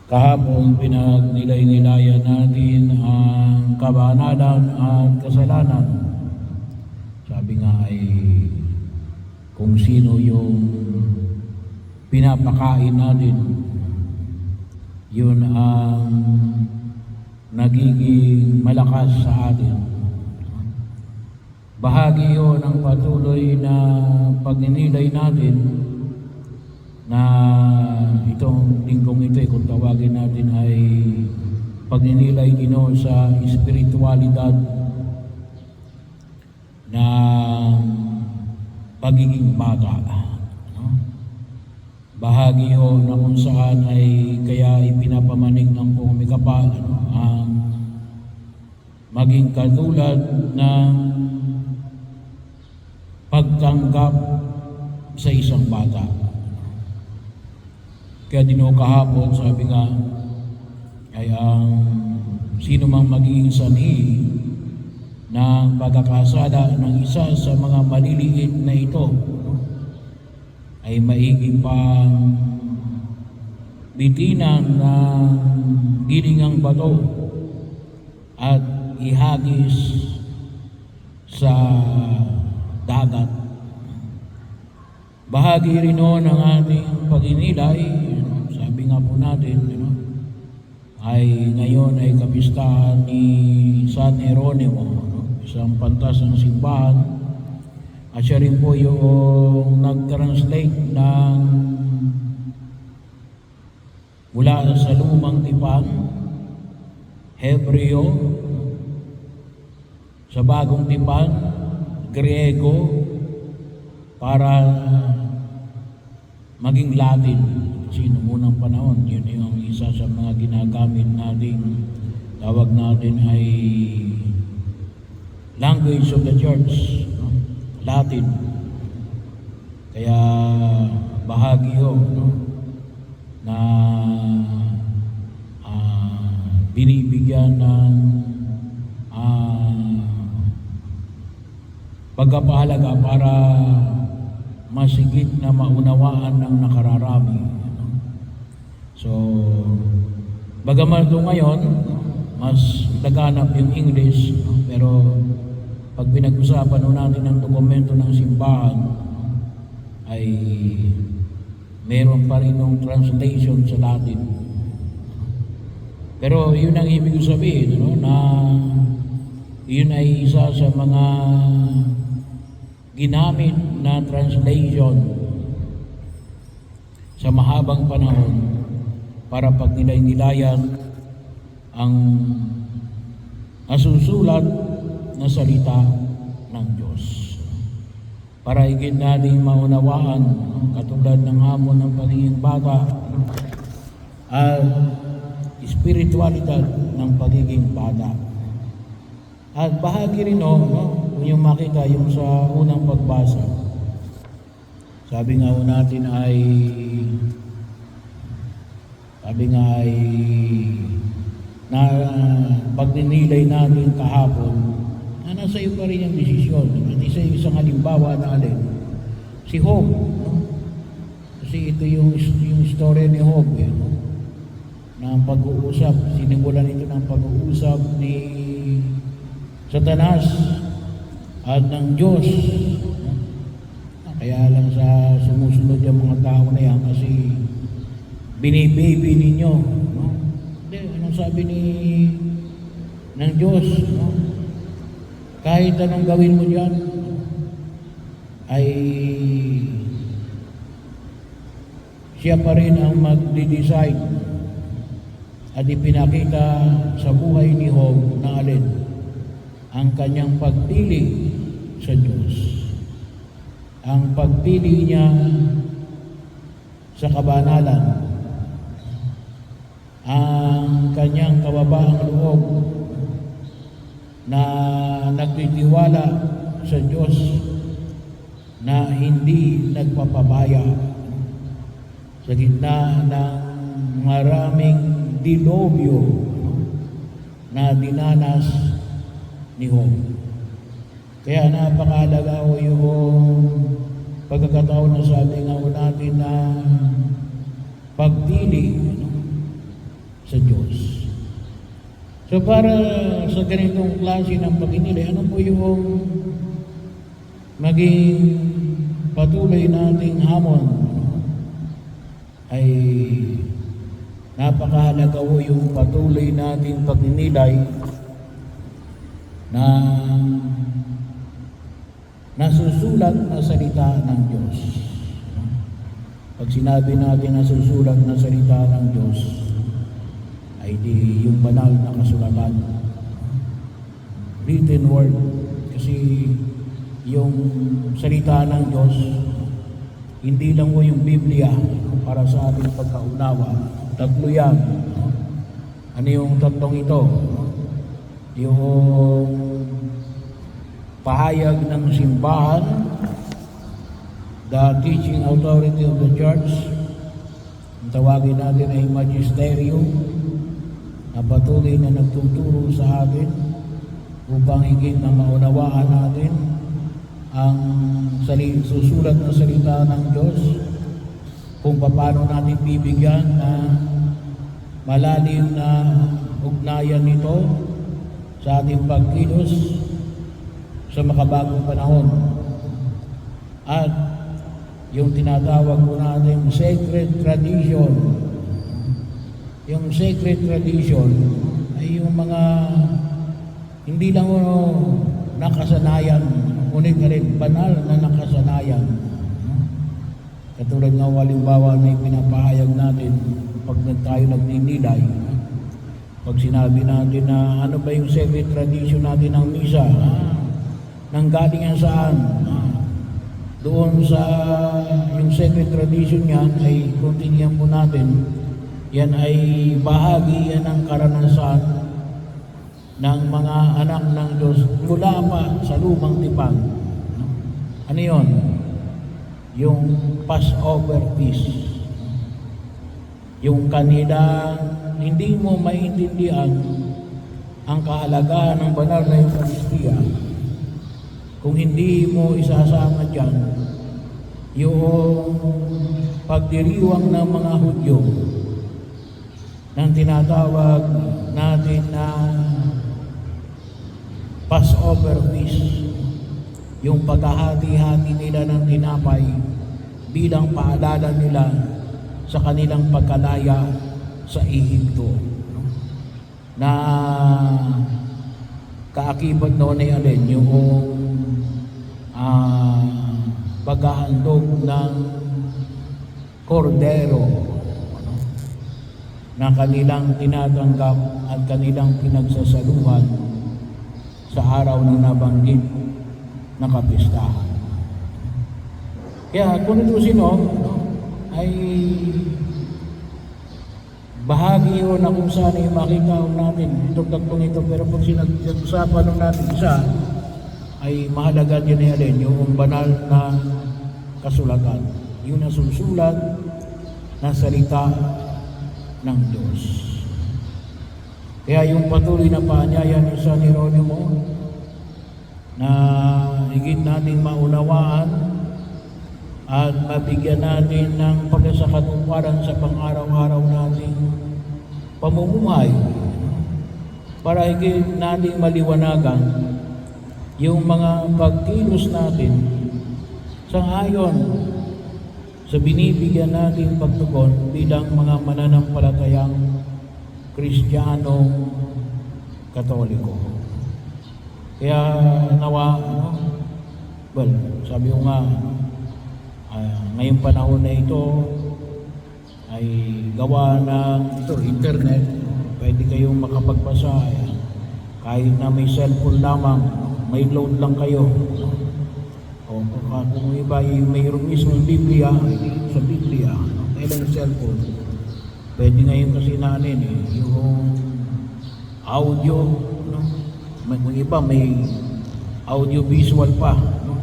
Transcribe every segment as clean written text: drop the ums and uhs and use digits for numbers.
Kahapon pinagnilay-nilayan natin ang kabanalan at kasalanan. Sabi nga ay kung sino yung pinapakain natin, yun ang nagiging malakas sa atin. Bahagi yun ng patuloy na pagninilay natin na itong linggong ito, kung tawagin natin, ay pagninilay dino sa espiritualidad na pagiging bata. Bahagi yun na kung saan ay kaya ipinapamanig ng pumikapal ang maging katulad ng pagtanggap sa isang bata. Kaya dino kahapon, sabi nga, ay ang sino mang magiging sanhi ng pagkakasala ng isa sa mga maliliit na ito ay maigi pang bitinan ng gilingang bato at ihagis sa dagat. Bahagi rin noon ng ating pag-inilay, sabi nga po natin, ay ngayon ay kapistahan ni San Jeronimo, isang pantas ng simbahan, at siya rin po yung nag-translate ng mula sa lumang tipan, Hebreo, sa bagong tipan, Griego, para maging Latin. Kasi noong unang panahon, yun yung isa sa mga ginagamit nating tawag natin ay language of the church, Latin. Kaya bahagi yun na binibigyan ng pagpapahalaga para masigit na maunawaan ng nakararami. So, bagaman doon ngayon, mas laganap yung English, pero pag pinag-usapan natin ng dokumento ng simbahan, ay meron pa rin ng translation sa Latin. Pero yun ang ibig sabihin, na yun ay isa sa mga ginamit na translation sa mahabang panahon para pagnilay-nilayan ang nasusulat na salita ng Diyos. Para higit nating maunawaan katulad ng hamon ng pagiging bata at espiritualidad ng pagiging bata. At bahagi rin kung yung makita yung sa unang pagbasa, sabi nga natin ay na pagninilay natin kahapon na nasa iyo pa rin yung desisyon. At isang halimbawa na alin, si Job, kasi ito yung story ni Job, na pag-uusap, sinimulan ito ng pag-uusap ni Satanas at ng Diyos. Kaya lang sa sumusunod yung mga tao na yan kasi binibaby ninyo. Hindi, anong sabi ng Diyos? Kahit anong gawin mo dyan, ay siya pa rin ang mag-decide. At ipinakita sa buhay ni Job na alin ang kanyang pagpili sa Diyos. Ang pagpili niya sa kabanalan, ang kanyang kababaang loob na nagtitiwala sa Diyos na hindi nagpapabaya sa gitna ng maraming dilobyo na dinanas ni Job. Kaya napakahalaga yung pagkakataon na sabi nga natin na pagpili sa Diyos. So para sa ganitong klase ng pagninilay, ano po yung maging patuloy nating hamon? Ay napakahalaga po yung patuloy nating pagninilay na nasusulat na salita ng Diyos. Pag sinabi natin nasusulat na salita ng Diyos, ay di yung banal na kasulatan, written word. Kasi yung salita ng Diyos, hindi lang po yung Biblia para sa ating pagkaunawa. Tatlo yan. Ano yung tatlong ito? Yung pahayag ng simbahan, the teaching authority of the church, ang tawagin natin ay magisterium, na patuloy na nagtuturo sa atin upang higit na maunawaan natin ang susulat na salita ng Diyos, kung paano natin bibigyan na malalim na ugnayan nito sa ating pagkilos sa makabagong panahon. At yung tinatawag po natin sacred tradition. Yung sacred tradition ay yung mga hindi lang nakasanayan, ngunit na rin banal na nakasanayan. Katulad ng halimbawa na pinapahayag natin pag tayo nagninilay, pag sinabi natin na ano ba yung sacred tradition natin ng misa, nanggaling yan saan? Doon sa yung sacred tradition yan ay kontinyan po natin, yan ay bahagi yan ng karanasan ng mga anak ng Diyos mula pa sa lumang tipan. Ano yun? Yung Passover feast. Yung kanila hindi mo maintindihan ang kahalagahan ng banal na Eucharistia kung hindi mo isasama dyan yung pagdiriwang ng mga Hudyo ng tinatawag natin na Passover feast, yung paghahati-hati nila ng tinapay bilang paalala nila sa kanilang pagkalaya sa Ehipto, na kaakibat noon ay alin yung paghahandog ng kordero na kanilang tinatanggap at kanilang pinagsasaluhan sa araw ng nabanggit na kapistahan. Kaya kung ito ay bahagi yun na kung saan ay makita natin itong tatlong ito, pero pag sinag-usapan natin isa, ay mahalaga din na yan yung banal na kasulatan, yung nasusulat na salita ng Diyos. Kaya yung patuloy na paanyaya ni San Jeronimo na higit natin maunawaan at mabigyan natin ng pagkasakatuparan sa pang-araw-araw nating pamumuhay, para higit natin maliwanagan yung mga pagkilos natin sangayon sa binibigyan nating pagtugon bilang mga mananampalatayang Kristiyano Katoliko. Kaya nawa, sabi ko nga, ngayong panahon na ito ay gawa ng internet, pwede kayong makapagbasa kahit na may cellphone lamang, may load lang kayo. O kung iba mayroong mismo Biblia, sa Biblia, kailang cellphone, pwede ngayon kasi nanin yung audio, no? Kung iba may audio visual pa, no?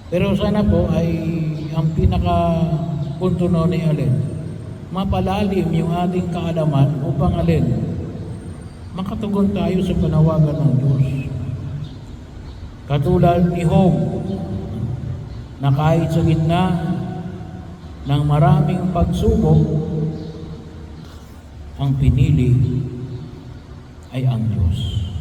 Pero sana po ay ang pinaka punto noon ay alin, mapalalim yung ating kaalaman upang alin, makatugon tayo sa panawagan ng Diyos. Katulad ni Job, na kahit sa gitna ng maraming pagsubok, ang pinili ay ang Diyos.